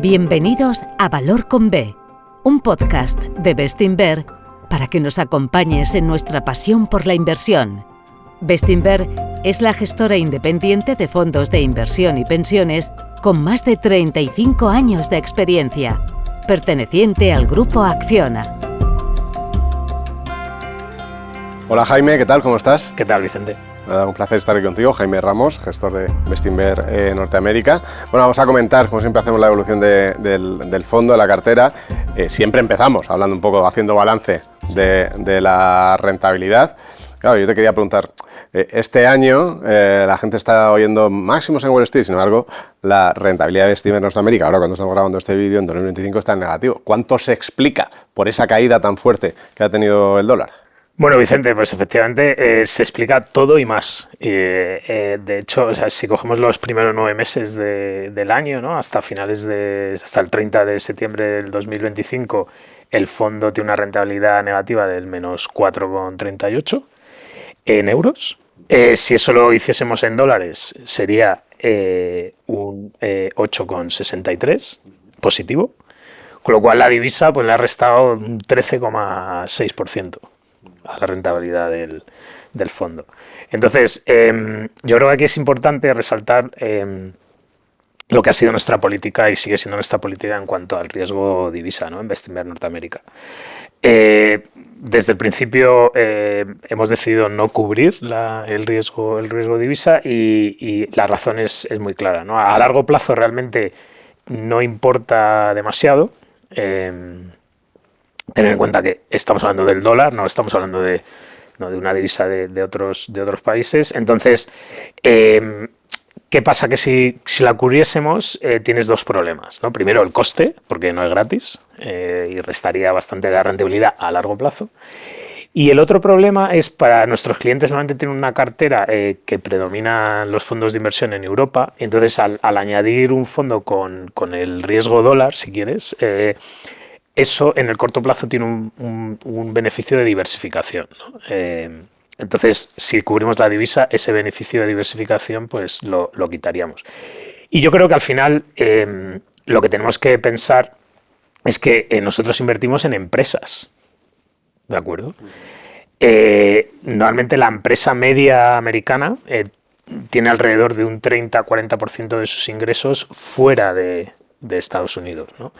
Bienvenidos a Valor con B, un podcast de Bestinver para que nos acompañes en nuestra pasión por la inversión. Bestinver es la gestora independiente de fondos de inversión y pensiones con más de 35 años de experiencia, perteneciente al Grupo Acciona. Hola Jaime, ¿qué tal? ¿Cómo estás? ¿Qué tal, Vicente? Un placer estar aquí contigo, Jaime Ramos, gestor de Bestinver Norteamérica. Bueno, vamos a comentar, como siempre hacemos, la evolución del fondo, de la cartera. Siempre empezamos hablando un poco, haciendo balance de la rentabilidad. Claro, yo te quería preguntar, este año la gente está oyendo máximos en Wall Street, sin embargo, la rentabilidad de Bestinver Norteamérica, ahora cuando estamos grabando este vídeo, en 2025 está en negativo. ¿Cuánto se explica por esa caída tan fuerte que ha tenido el dólar? Bueno, Vicente, pues efectivamente se explica todo y más. De hecho, o sea, si cogemos los primeros 9 meses del año, ¿no? hasta el 30 de septiembre del 2025, el fondo tiene una rentabilidad negativa del menos 4,38 en euros. Si eso lo hiciésemos en dólares, sería un 8,63 positivo, con lo cual la divisa pues, le ha restado un 13,6%. a la rentabilidad del fondo. Entonces, yo creo que aquí es importante resaltar lo que ha sido nuestra política y sigue siendo nuestra política en cuanto al riesgo divisa, ¿no? En Bestinver Norteamérica. Desde el principio hemos decidido no cubrir el riesgo divisa y la razón es muy clara, ¿no? A largo plazo realmente no importa demasiado. Tener en cuenta que estamos hablando del dólar, no estamos hablando de una divisa de otros países. Entonces, ¿qué pasa? Que si la cubriésemos, tienes dos problemas, ¿no? Primero, el coste, porque no es gratis y restaría bastante la rentabilidad a largo plazo. Y el otro problema es para nuestros clientes, normalmente tienen una cartera que predomina los fondos de inversión en Europa. Entonces, al añadir un fondo con el riesgo dólar, si quieres, eso en el corto plazo tiene un beneficio de diversificación, ¿no? Entonces, si cubrimos la divisa, ese beneficio de diversificación pues lo quitaríamos. Y yo creo que al final lo que tenemos que pensar es que nosotros invertimos en empresas, ¿de acuerdo? Normalmente la empresa media americana tiene alrededor de un 30-40% de sus ingresos fuera de Estados Unidos, ¿no?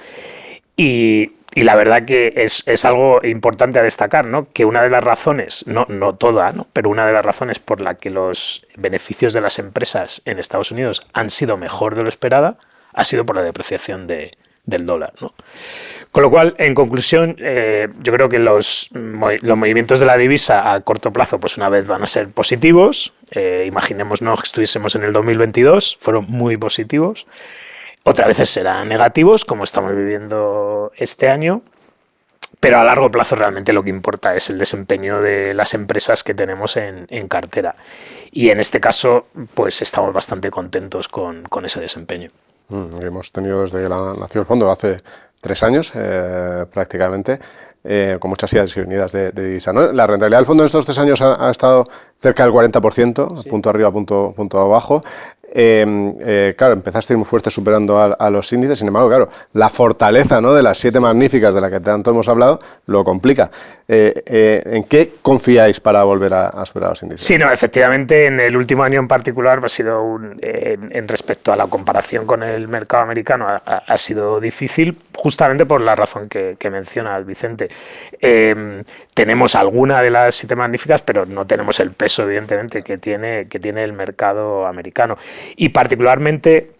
Y la verdad que es algo importante a destacar, ¿no? Que una de las razones, no toda, ¿no? Pero una de las razones por la que los beneficios de las empresas en Estados Unidos han sido mejor de lo esperada ha sido por la depreciación del dólar, ¿no? Con lo cual, en conclusión, yo creo que los movimientos de la divisa a corto plazo, pues una vez van a ser positivos. Imaginémonos que estuviésemos en el 2022, fueron muy positivos. Otras veces serán negativos, como estamos viviendo este año, pero a largo plazo realmente lo que importa es el desempeño de las empresas que tenemos en cartera. Y en este caso, pues estamos bastante contentos con ese desempeño. Hemos tenido desde que nació el fondo hace 3 años prácticamente, con muchas idas y venidas de divisa, ¿no? La rentabilidad del fondo en estos 3 años ha estado cerca del 40%, sí. Punto arriba, punto abajo. Claro, empezaste muy fuerte superando a los índices, sin embargo, claro, la fortaleza, ¿no? de las 7 magníficas de la que tanto hemos hablado lo complica. ¿En qué confiáis para volver a superar los índices? Sí, no, efectivamente, en el último año en particular ha sido en respecto a la comparación con el mercado americano ha sido difícil, justamente por la razón que menciona Vicente. Tenemos alguna de las 7 magníficas, pero no tenemos el peso, evidentemente, que tiene el mercado americano. Y particularmente,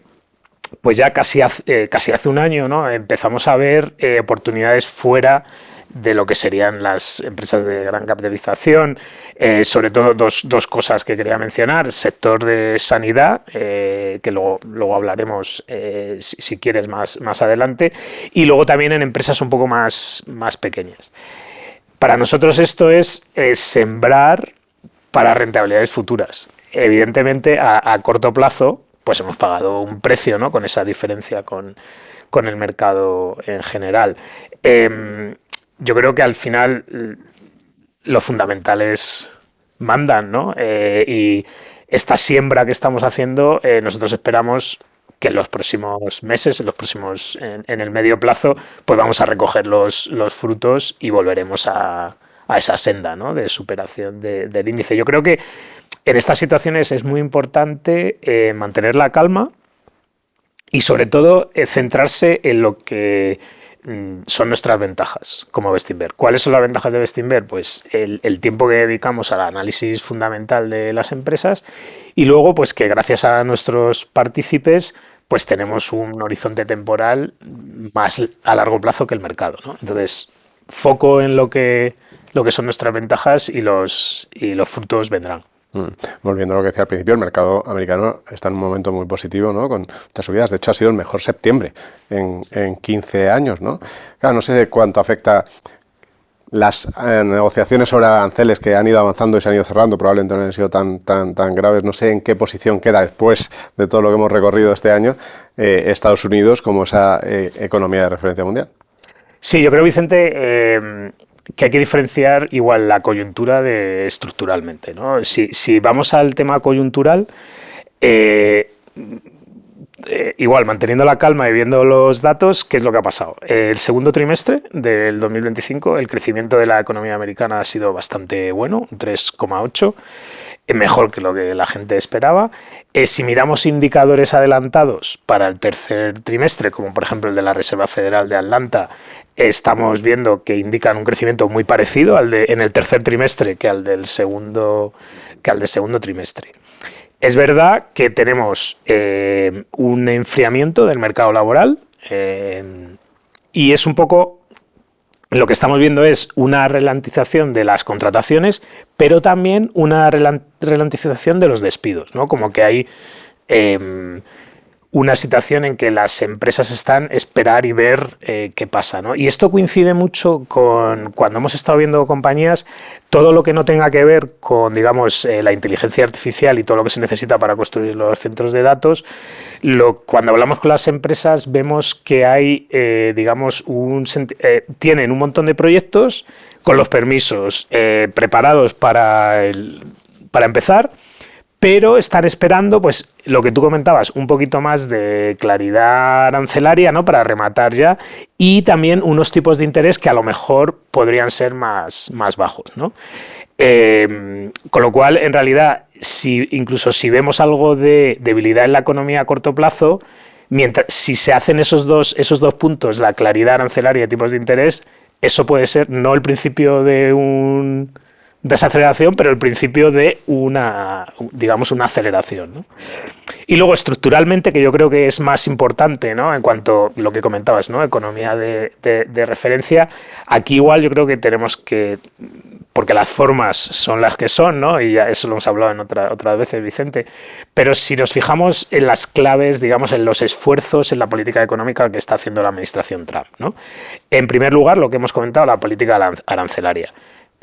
pues ya casi hace un año, ¿no? Empezamos a ver oportunidades fuera de lo que serían las empresas de gran capitalización, sobre todo dos cosas que quería mencionar: sector de sanidad, que luego hablaremos si quieres más adelante, y luego también en empresas un poco más pequeñas. Para nosotros esto es sembrar para rentabilidades futuras. Evidentemente, a corto plazo, pues hemos pagado un precio, ¿no? Con esa diferencia con el mercado en general. Yo creo que al final los fundamentales mandan, ¿no? Y esta siembra que estamos haciendo, nosotros esperamos que en los próximos meses, en el medio plazo, pues vamos a recoger los frutos y volveremos a esa senda, ¿no?, de superación del índice. Yo creo que en estas situaciones es muy importante mantener la calma y sobre todo centrarse en lo que son nuestras ventajas como Bestinver. ¿Cuáles son las ventajas de Bestinver? Pues el tiempo que dedicamos al análisis fundamental de las empresas y luego pues que gracias a nuestros partícipes pues tenemos un horizonte temporal más a largo plazo que el mercado, ¿no? Entonces, foco en lo que son nuestras ventajas y los frutos vendrán. Volviendo a lo que decía al principio, el mercado americano está en un momento muy positivo, ¿no?, con muchas subidas. De hecho, ha sido el mejor septiembre en 15 años, ¿no? Claro, no sé cuánto afecta las negociaciones sobre aranceles que han ido avanzando y se han ido cerrando, probablemente no han sido tan graves. No sé en qué posición queda después de todo lo que hemos recorrido este año Estados Unidos como esa economía de referencia mundial. Sí, yo creo, Vicente, que hay que diferenciar igual la coyuntura de estructuralmente, ¿no? Si vamos al tema coyuntural, igual manteniendo la calma y viendo los datos, ¿qué es lo que ha pasado? El segundo trimestre del 2025, el crecimiento de la economía americana ha sido bastante bueno, un 3,8%, mejor que lo que la gente esperaba. Si miramos indicadores adelantados para el tercer trimestre, como por ejemplo el de la Reserva Federal de Atlanta, estamos viendo que indican un crecimiento muy parecido en el tercer trimestre que al del segundo trimestre. Es verdad que tenemos un enfriamiento del mercado laboral y es un poco... Lo que estamos viendo es una ralentización de las contrataciones, pero también una ralentización de los despidos, ¿no? Como que hay una situación en que las empresas están esperar y ver qué pasa, ¿no? Y esto coincide mucho con cuando hemos estado viendo compañías, todo lo que no tenga que ver con, digamos, la inteligencia artificial y todo lo que se necesita para construir los centros de datos. Cuando hablamos con las empresas vemos que hay, digamos, tienen un montón de proyectos con los permisos preparados para empezar, pero están esperando, pues, lo que tú comentabas, un poquito más de claridad arancelaria, ¿no?, para rematar ya, y también unos tipos de interés que a lo mejor podrían ser más bajos, ¿no? Con lo cual, en realidad, incluso si vemos algo de debilidad en la economía a corto plazo, si se hacen esos dos puntos, la claridad arancelaria y tipos de interés, eso puede ser no el principio de desaceleración, pero el principio de una aceleración, ¿no? Y luego estructuralmente, que yo creo que es más importante, ¿no?, en cuanto a lo que comentabas, ¿no?, economía de referencia, aquí igual yo creo que tenemos que, porque las formas son las que son, ¿no?, y ya eso lo hemos hablado en otras veces, Vicente, pero si nos fijamos en las claves, digamos, en los esfuerzos en la política económica que está haciendo la administración Trump, ¿no? En primer lugar, lo que hemos comentado, la política arancelaria.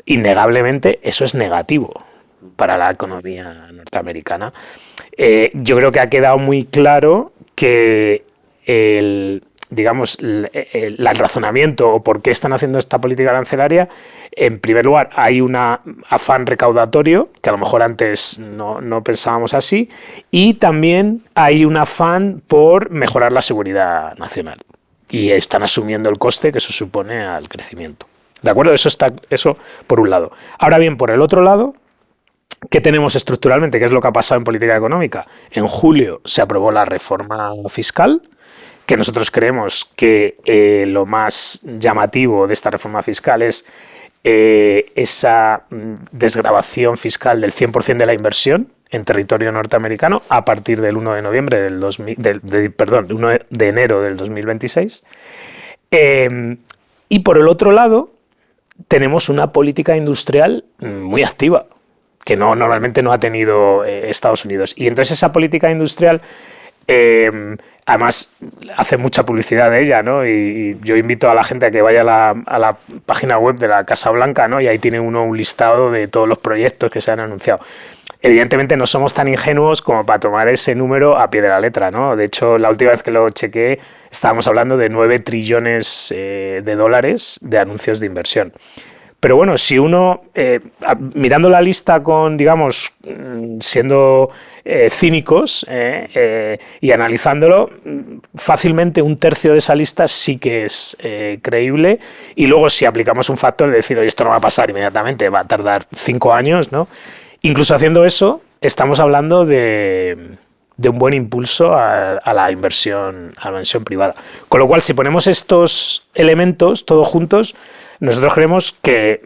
Innegablemente eso es negativo para la economía norteamericana. Yo creo que ha quedado muy claro que el razonamiento o por qué están haciendo esta política arancelaria, en primer lugar hay un afán recaudatorio, que a lo mejor antes no pensábamos así, y también hay un afán por mejorar la seguridad nacional. Y están asumiendo el coste que eso supone al crecimiento. ¿De acuerdo? Eso por un lado. Ahora bien, por el otro lado, ¿qué tenemos estructuralmente? ¿Qué es lo que ha pasado en política económica? En julio se aprobó la reforma fiscal, que nosotros creemos que lo más llamativo de esta reforma fiscal es esa desgravación fiscal del 100% de la inversión en territorio norteamericano a partir del 1 de noviembre del 1 de enero del 2026. Y por el otro lado, tenemos una política industrial muy activa, que normalmente no ha tenido Estados Unidos. Y entonces esa política industrial, además, hace mucha publicidad de ella, ¿no? Y yo invito a la gente a que vaya a la página web de la Casa Blanca, ¿no? Y ahí tiene uno un listado de todos los proyectos que se han anunciado. Evidentemente no somos tan ingenuos como para tomar ese número a pie de la letra, ¿no? De hecho, la última vez que lo chequeé, estábamos hablando de 9 trillones de dólares de anuncios de inversión. Pero bueno, si uno, mirando la lista con, digamos, siendo cínicos y analizándolo, fácilmente un tercio de esa lista sí que es creíble, y luego si aplicamos un factor de decir, oye, esto no va a pasar inmediatamente, va a tardar 5 años, ¿no? Incluso haciendo eso, estamos hablando de un buen impulso a la inversión privada. Con lo cual, si ponemos estos elementos todos juntos, nosotros creemos que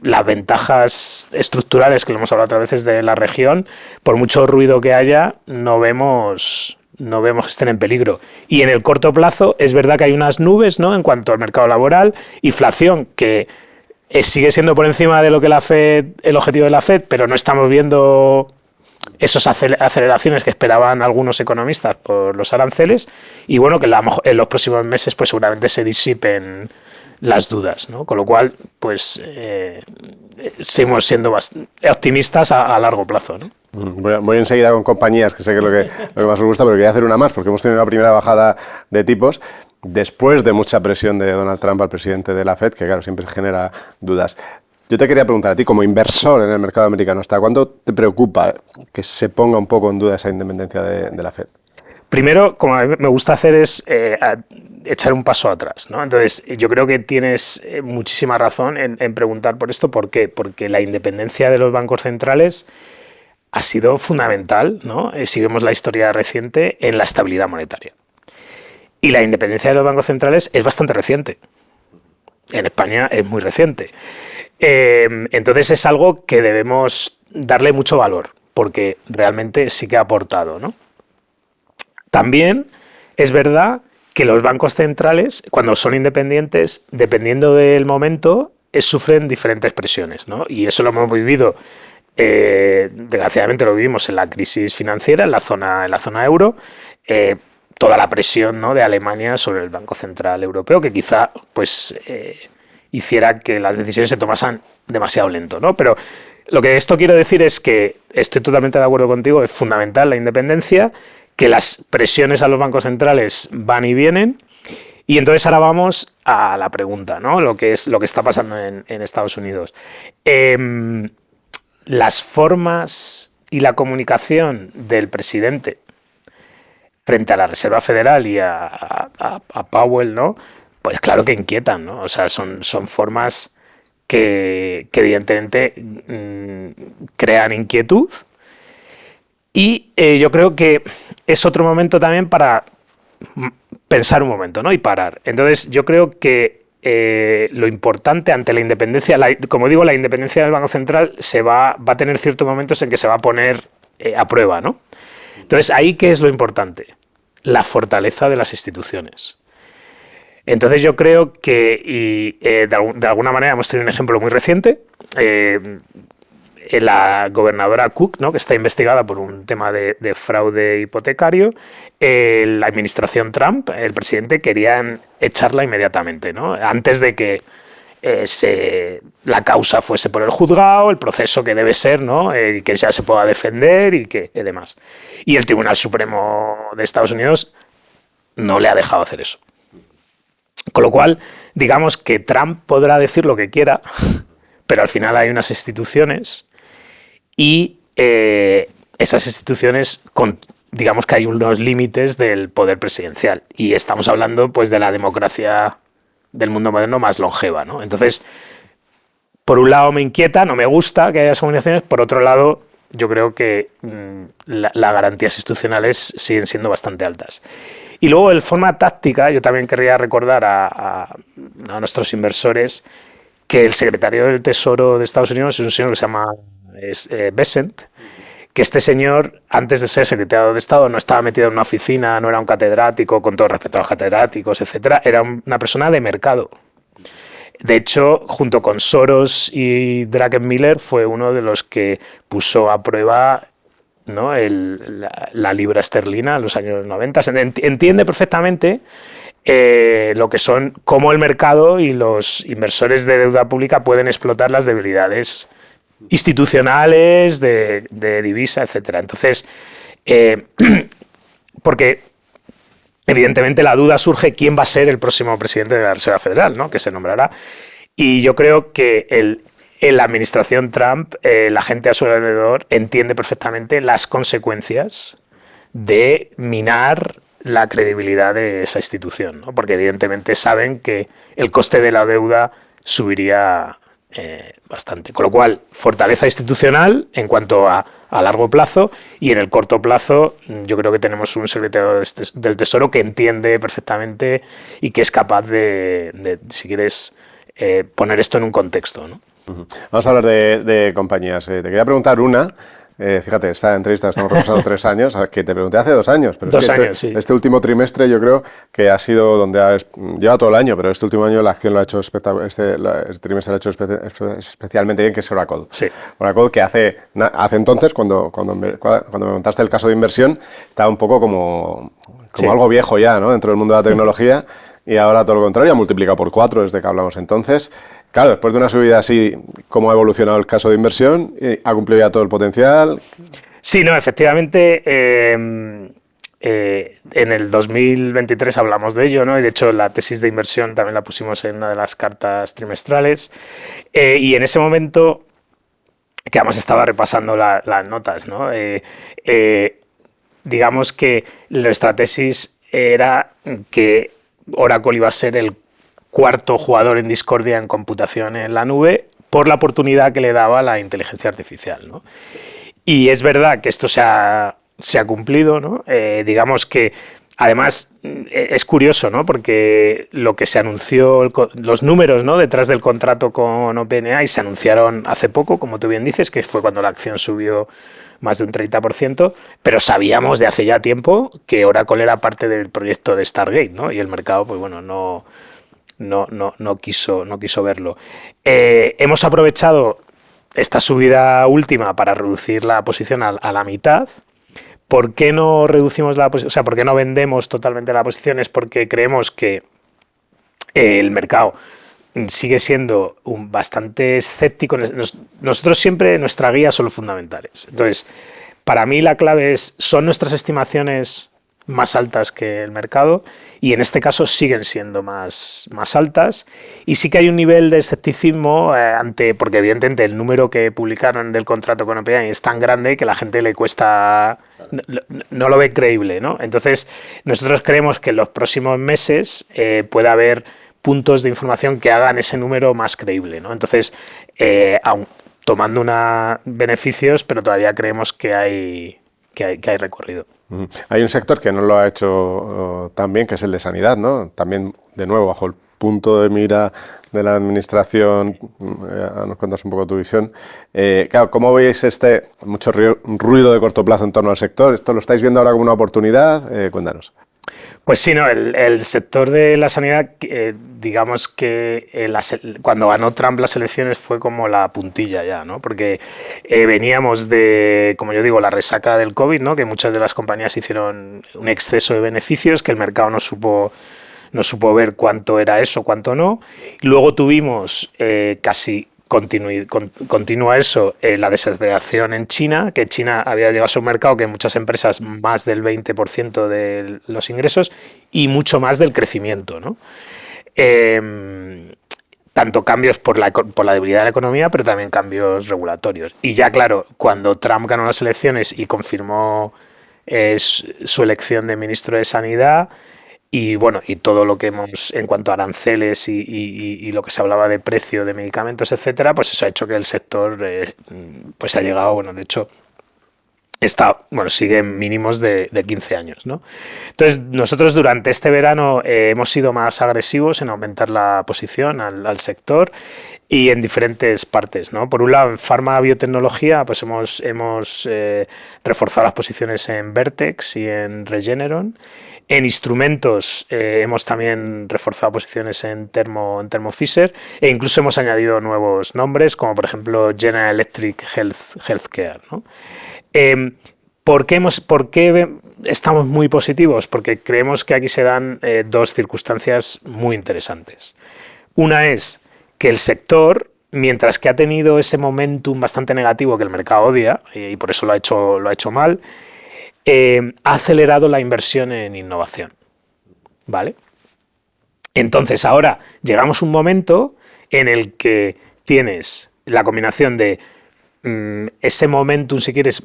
las ventajas estructurales, que lo hemos hablado otras veces de la región, por mucho ruido que haya, no vemos que estén en peligro. Y en el corto plazo es verdad que hay unas nubes, ¿no?, en cuanto al mercado laboral, inflación que sigue siendo por encima de lo que el objetivo de la Fed, pero no estamos viendo esas aceleraciones que esperaban algunos economistas por los aranceles, y bueno, que en los próximos meses pues seguramente se disipen las dudas, ¿no? Con lo cual, pues seguimos siendo optimistas a largo plazo, ¿no? Voy enseguida con compañías, que sé que es lo que más os gusta, pero quería hacer una más, porque hemos tenido la primera bajada de tipos después de mucha presión de Donald Trump al presidente de la Fed, que claro, siempre genera dudas. Yo te quería preguntar a ti, como inversor en el mercado americano, ¿hasta cuándo te preocupa que se ponga un poco en duda esa independencia de la Fed? Primero, como a mí me gusta hacer, es echar un paso atrás, ¿no? Entonces, yo creo que tienes muchísima razón en preguntar por esto. ¿Por qué? Porque la independencia de los bancos centrales ha sido fundamental, ¿no? Si vemos la historia reciente, en la estabilidad monetaria. Y la independencia de los bancos centrales es bastante reciente. En España es muy reciente. Entonces es algo que debemos darle mucho valor, porque realmente sí que ha aportado, ¿no? También es verdad que los bancos centrales, cuando son independientes, dependiendo del momento, sufren diferentes presiones, ¿no? Y eso lo hemos vivido, desgraciadamente lo vivimos en la crisis financiera, en la zona euro, toda la presión, ¿no?, de Alemania sobre el Banco Central Europeo, que quizá pues hiciera que las decisiones se tomasen demasiado lento, ¿no? Pero lo que esto quiero decir es que estoy totalmente de acuerdo contigo, es fundamental la independencia, que las presiones a los bancos centrales van y vienen. Y entonces ahora vamos a la pregunta, ¿no? Lo que está pasando en Estados Unidos. Las formas y la comunicación del presidente frente a la Reserva Federal y a Powell, ¿no?, pues claro que inquietan, ¿no? O sea, son formas que evidentemente crean inquietud. Y yo creo que es otro momento también para pensar un momento, ¿no?, y parar. Entonces yo creo que lo importante ante la independencia, como digo, la independencia del Banco Central va a tener ciertos momentos en que se va a poner a prueba, ¿no? Entonces, ¿ahí qué es lo importante? La fortaleza de las instituciones. Entonces yo creo que, de alguna manera hemos tenido un ejemplo muy reciente, la gobernadora Cook, ¿no?, que está investigada por un tema de fraude hipotecario. La administración Trump, el presidente, querían echarla inmediatamente, ¿no?, antes de que la causa fuese por el juzgado, el proceso que debe ser, ¿no?, que ya se pueda defender y demás. Y el Tribunal Supremo de Estados Unidos no le ha dejado hacer eso. Con lo cual, digamos que Trump podrá decir lo que quiera, pero al final hay unas instituciones y esas instituciones, digamos que hay unos límites del poder presidencial. Y estamos hablando pues de la democracia del mundo moderno más longeva, ¿no? Entonces, por un lado me inquieta, no me gusta que haya esas comunicaciones, por otro lado yo creo que las garantías institucionales siguen siendo bastante altas. Y luego, de forma táctica, yo también querría recordar a nuestros inversores que el secretario del Tesoro de Estados Unidos es un señor que se llama Bessent, que este señor, antes de ser secretario de Estado, no estaba metido en una oficina, no era un catedrático, con todo respeto a los catedráticos, etcétera, era una persona de mercado. De hecho, junto con Soros y Druckenmiller, fue uno de los que puso a prueba, ¿no?, la libra esterlina en los años 90. Entiende perfectamente lo que son, cómo el mercado y los inversores de deuda pública pueden explotar las debilidades institucionales de divisa, etcétera. Entonces, porque evidentemente la duda surge quién va a ser el próximo presidente de la Reserva Federal, ¿no?, que se nombrará. Y yo creo que en la administración Trump, la gente a su alrededor entiende perfectamente las consecuencias de minar la credibilidad de esa institución, ¿no? Porque evidentemente saben que el coste de la deuda subiría bastante. Con lo cual, fortaleza institucional en cuanto a largo plazo, y en el corto plazo yo creo que tenemos un secretario del Tesoro que entiende perfectamente y que es capaz de si quieres, poner esto en un contexto, ¿no? Vamos a hablar de compañías. Te quería preguntar una. Fíjate, esta entrevista estamos repasando 3 años, que te pregunté hace 2 años, pero sí. Este último trimestre yo creo que ha sido donde lleva todo el año, pero este último año la acción lo ha hecho este trimestre lo ha hecho especialmente bien, que es Oracle. Sí. Oracle, que hace entonces, cuando me contaste el caso de inversión, estaba un poco como Sí. algo viejo ya, ¿no?, dentro del mundo de la tecnología, y ahora todo lo contrario, ha multiplicado por 4 desde que hablamos entonces. Claro, después de una subida así, ¿cómo ha evolucionado el caso de inversión? ¿Ha cumplido ya todo el potencial? Sí, no, efectivamente, en el 2023 hablamos de ello, ¿no? Y de hecho la tesis de inversión también la pusimos en una de las cartas trimestrales. Y en ese momento, que además estaba repasando las notas, ¿no? Digamos que nuestra tesis era que Oracle iba a ser el cuarto jugador en discordia en computación en la nube por la oportunidad que le daba la inteligencia artificial, ¿no? Y es verdad que esto se ha cumplido, ¿no? Digamos que además es curioso, ¿no? Porque lo que se anunció, los números, ¿no?, detrás del contrato con OpenAI se anunciaron hace poco, como tú bien dices, que fue cuando la acción subió más de un 30%, pero sabíamos de hace ya tiempo que Oracle era parte del proyecto de Stargate, ¿no? Y el mercado, pues bueno, no quiso verlo. Hemos aprovechado esta subida última para reducir la posición a la mitad. ¿Por qué no reducimos la posición? O sea, ¿por qué no vendemos totalmente la posición? Es porque creemos que el mercado sigue siendo bastante escéptico. Nosotros siempre, nuestra guía son los fundamentales. Entonces, para mí la clave son nuestras estimaciones más altas que el mercado, y en este caso siguen siendo más altas, y sí que hay un nivel de escepticismo porque evidentemente el número que publicaron del contrato con OpenAI es tan grande que la gente le cuesta, no lo ve creíble, ¿no? Entonces nosotros creemos que en los próximos meses puede haber puntos de información que hagan ese número más creíble, ¿no? Entonces, aún tomando beneficios, pero todavía creemos que hay recorrido. Hay un sector que no lo ha hecho tan bien, que es el de sanidad, ¿no? También, de nuevo, bajo el punto de mira de la administración. Nos cuentas un poco tu visión. Claro, ¿cómo veis mucho ruido de corto plazo en torno al sector? ¿Esto lo estáis viendo ahora como una oportunidad? Cuéntanos. Pues sí, no, el sector de la sanidad, digamos que cuando ganó Trump las elecciones fue como la puntilla ya, ¿no? Porque veníamos de, como yo digo, la resaca del COVID, ¿no? Que muchas de las compañías hicieron un exceso de beneficios, que el mercado no supo ver cuánto era eso, cuánto no. Y luego tuvimos casi continúa eso, la desaceleración en China, que China había llegado a ser un mercado que muchas empresas más del 20% de los ingresos y mucho más del crecimiento, ¿no? Tanto cambios por la debilidad de la economía, pero también cambios regulatorios. Y ya claro, cuando Trump ganó las elecciones y confirmó su elección de ministro de Sanidad, y bueno, y todo lo que hemos en cuanto a aranceles y lo que se hablaba de precio de medicamentos, etcétera, pues eso ha hecho que el sector pues ha llegado, bueno, de hecho sigue en mínimos de 15 años, ¿no? Entonces, nosotros durante este verano hemos sido más agresivos en aumentar la posición al sector, y en diferentes partes, ¿no? Por un lado, en farma biotecnología, pues hemos reforzado las posiciones en Vertex y en Regeneron. En instrumentos hemos también reforzado posiciones en Thermo Fisher, e incluso hemos añadido nuevos nombres, como por ejemplo General Electric Healthcare, ¿no? ¿Por qué estamos muy positivos? Porque creemos que aquí se dan dos circunstancias muy interesantes. Una es que el sector, mientras que ha tenido ese momentum bastante negativo que el mercado odia, y por eso lo ha hecho mal, ha acelerado la inversión en innovación, ¿vale? Entonces ahora llegamos a un momento en el que tienes la combinación de ese momentum, si quieres,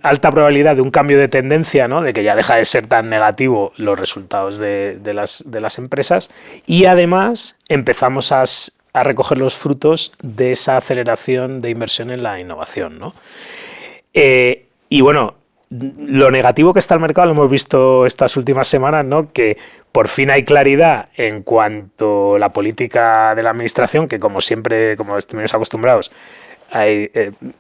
alta probabilidad de un cambio de tendencia, ¿no? De que ya deja de ser tan negativo los resultados de las empresas, y además empezamos a recoger los frutos de esa aceleración de inversión en la innovación, ¿no? Y bueno, lo negativo que está el mercado lo hemos visto estas últimas semanas, ¿no? Que por fin hay claridad en cuanto a la política de la administración, que como siempre, como estuvimos acostumbrados, hay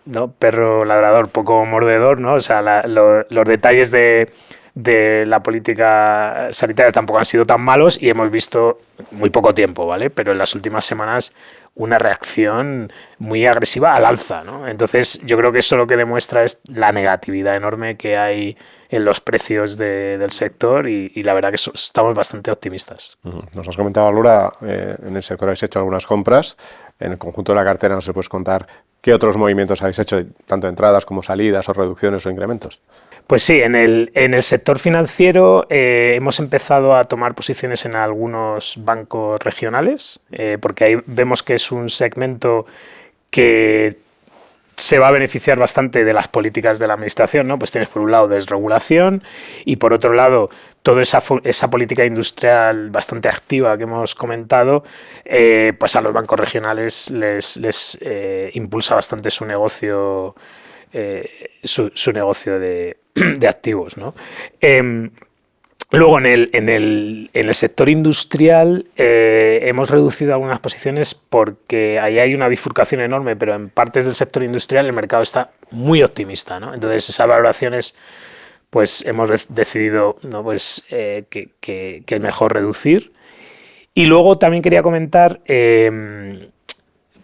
¿no? Perro ladrador, poco mordedor, ¿no? O sea, los detalles de la política sanitaria tampoco han sido tan malos y hemos visto muy poco tiempo, ¿vale? Pero en las últimas semanas una reacción muy agresiva al alza, ¿no? Entonces yo creo que eso lo que demuestra es la negatividad enorme que hay en los precios del sector y la verdad que estamos bastante optimistas. Nos has comentado, Laura, en el sector habéis hecho algunas compras, en el conjunto de la cartera no se puedes contar qué otros movimientos habéis hecho, tanto entradas como salidas o reducciones o incrementos. Pues sí, en el sector financiero hemos empezado a tomar posiciones en algunos bancos regionales, porque ahí vemos que es un segmento que se va a beneficiar bastante de las políticas de la administración, ¿no? Pues tienes por un lado desregulación y por otro lado toda esa política industrial bastante activa que hemos comentado, pues a los bancos regionales les impulsa bastante su negocio, su negocio de activos, ¿no? Luego en el sector industrial hemos reducido algunas posiciones porque ahí hay una bifurcación enorme, pero en partes del sector industrial el mercado está muy optimista, ¿no? Entonces esas valoraciones pues hemos decidido, ¿no? Pues, que es mejor reducir. Y luego también quería comentar,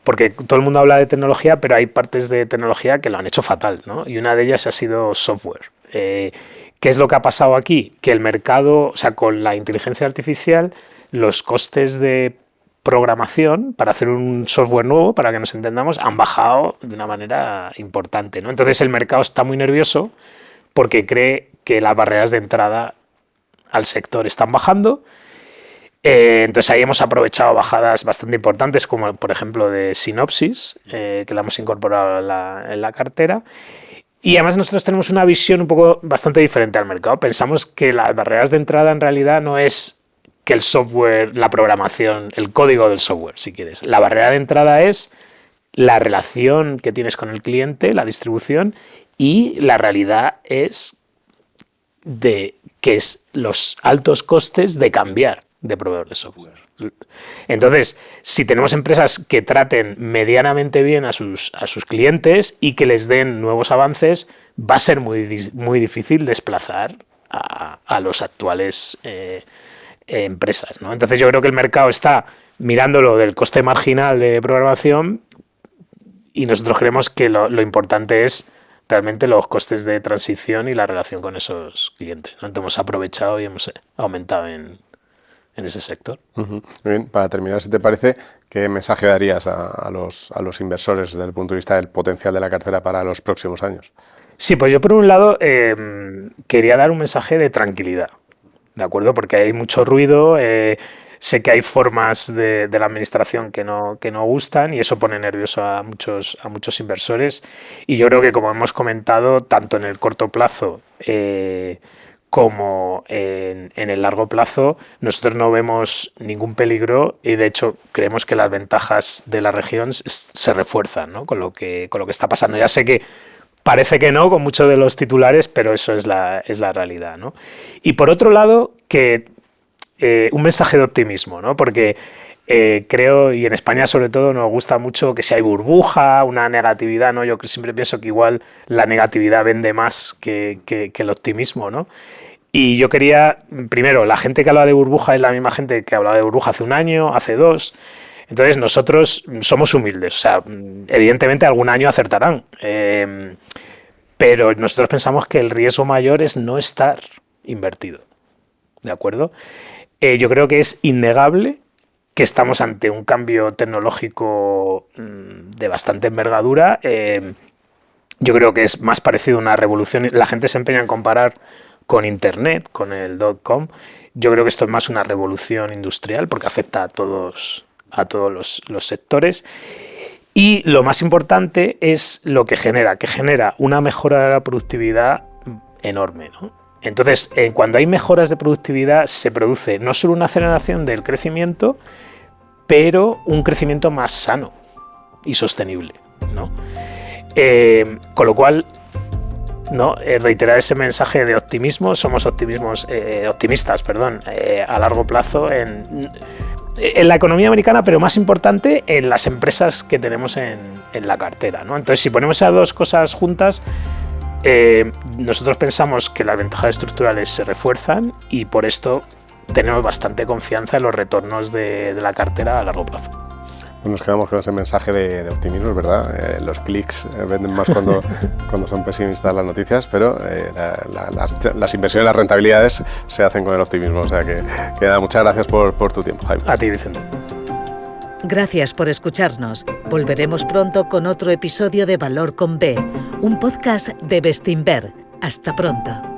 porque todo el mundo habla de tecnología, pero hay partes de tecnología que lo han hecho fatal, ¿no? Y una de ellas ha sido software. ¿Qué es lo que ha pasado aquí? Que el mercado, o sea, con la inteligencia artificial, los costes de programación para hacer un software nuevo, para que nos entendamos, han bajado de una manera importante, ¿no? Entonces el mercado está muy nervioso porque cree que las barreras de entrada al sector están bajando. Entonces ahí hemos aprovechado bajadas bastante importantes, como por ejemplo de Synopsys, que la hemos incorporado en la cartera. Y además nosotros tenemos una visión un poco bastante diferente al mercado. Pensamos que las barreras de entrada en realidad no es que el software, la programación, el código del software, si quieres. La barrera de entrada es la relación que tienes con el cliente, la distribución, y la realidad es de que es los altos costes de cambiar de proveedor de software. Entonces, si tenemos empresas que traten medianamente bien a sus clientes y que les den nuevos avances, va a ser muy difícil desplazar a los actuales empresas, ¿no? Entonces yo creo que el mercado está mirándolo del coste marginal de programación y nosotros creemos que lo importante es realmente los costes de transición y la relación con esos clientes, ¿no? Entonces hemos aprovechado y hemos aumentado en ese sector. Muy bien, para terminar, si te parece, ¿qué mensaje darías a los inversores desde el punto de vista del potencial de la cartera para los próximos años? Sí, pues yo por un lado quería dar un mensaje de tranquilidad, ¿de acuerdo? Porque hay mucho ruido, sé que hay formas de la administración que no gustan y eso pone nervioso a muchos inversores, y yo creo que, como hemos comentado, tanto en el corto plazo como en el largo plazo, nosotros no vemos ningún peligro y de hecho creemos que las ventajas de la región se refuerzan, ¿no? con lo que está pasando. Ya sé que parece que no, con muchos de los titulares, pero eso es la realidad, ¿no? Y por otro lado, que un mensaje de optimismo, ¿no? Porque creo, y en España sobre todo, nos gusta mucho que si hay burbuja, una negatividad, ¿no? Yo siempre pienso que igual la negatividad vende más que el optimismo, ¿no? Y yo quería, primero, la gente que habla de burbuja es la misma gente que hablaba de burbuja hace un año, hace dos. Entonces nosotros somos humildes, o sea, evidentemente algún año acertarán, pero nosotros pensamos que el riesgo mayor es no estar invertido, ¿de acuerdo? Yo creo que es innegable que estamos ante un cambio tecnológico de bastante envergadura. Yo creo que es más parecido a una revolución. La gente se empeña en comparar con Internet, con el .com. Yo creo que esto es más una revolución industrial porque afecta a todos a todos los sectores. Y lo más importante es lo que genera una mejora de la productividad enorme, ¿no? Entonces, cuando hay mejoras de productividad, se produce no solo una aceleración del crecimiento, pero un crecimiento más sano y sostenible, ¿no? Con lo cual, ¿no? Reiterar ese mensaje de optimismo, somos optimistas, a largo plazo en la economía americana, pero más importante en las empresas que tenemos en la cartera, ¿no? Entonces, si ponemos esas dos cosas juntas, nosotros pensamos que las ventajas estructurales se refuerzan y por esto tenemos bastante confianza en los retornos de la cartera a largo plazo. Nos quedamos con ese mensaje de optimismo, es verdad. Los clics venden más cuando son pesimistas las noticias, pero las inversiones, las rentabilidades se hacen con el optimismo. O sea que nada, muchas gracias por tu tiempo, Jaime. A ti, Vicente. Gracias por escucharnos. Volveremos pronto con otro episodio de Valor con B, un podcast de Bestinver. Hasta pronto.